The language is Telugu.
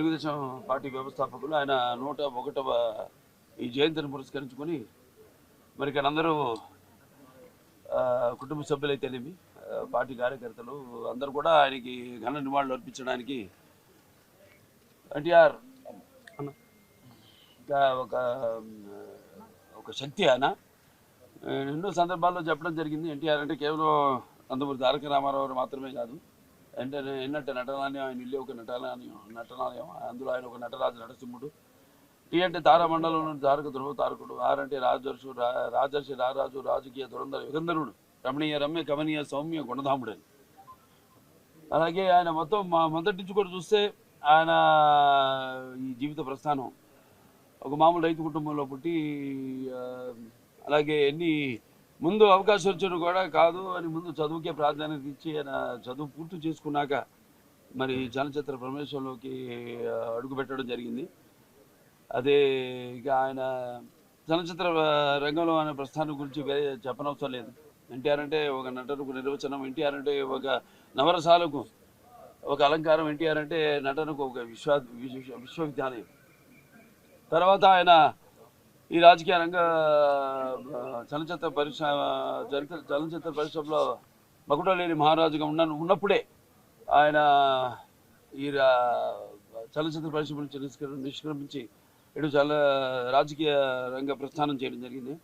తెలుగుదేశం పార్టీ వ్యవస్థాపకులు ఆయన 101వ ఈ జయంతిని పురస్కరించుకొని మరి ఇక్కడ అందరూ కుటుంబ సభ్యులైతేనేమి పార్టీ కార్యకర్తలు అందరూ కూడా ఆయనకి ఘన నివాళులు అర్పించడానికి ఎన్టీఆర్ ఒక ఒక శక్తి ఆయన ఎన్నో సందర్భాల్లో చెప్పడం జరిగింది. ఎన్టీఆర్ అంటే కేవలం నందమూరి తారక రామారావు మాత్రమే కాదు, అంటే ఎన్నట్టు నటనాలయం, ఆయన ఇల్లు ఒక నటనాలయం, అందులో ఆయన ఒక నటరాజు నరసింహుడు. టీ అంటే తారామండలంలో తారక ధ్రువ తారకుడు, ఆర్ అంటే రాజర్షి రారాజు రాజకీయ దురంధర యుగంధరుడు, రమణీయ రమ్య కమనీయ సౌమ్య గుణధాముడు అని. అలాగే ఆయన మొత్తం మొదటి నుంచి కూడా చూస్తే ఆయన ఈ జీవిత ప్రస్థానం ఒక మామూలు రైతు కుటుంబంలో పుట్టి, అలాగే ముందు అవకాశం వచ్చాడు కూడా కాదు అని ముందు చదువుకే ప్రాధాన్యత ఇచ్చి ఆయన చదువు పూర్తి చేసుకున్నాక మరి చలనచిత్ర ప్రవేశంలోకి అడుగుపెట్టడం జరిగింది. అదే ఇక ఆయన చలనచిత్ర రంగంలో ఆయన ప్రస్థానం గురించి వేరే చెప్పనవసరం లేదు. ఎన్టీఆర్ అంటే ఒక నటనకు నిర్వచనం, ఎన్టీఆర్ అంటే ఒక నవరసాలకు ఒక అలంకారం, ఎన్టీఆర్ అంటే నటనకు ఒక విశ్వవిద్యాలయం. తర్వాత ఆయన ఈ రాజకీయ రంగ చలనచిత్ర పరిశ్రమలో మకుటలేని మహారాజుగా ఉన్నప్పుడే ఆయన ఈ చలనచిత్ర పరిశ్రమ నుంచి నిష్క్రమించి ఇటు రాజకీయ రంగ ప్రస్థానం చేయడం జరిగింది.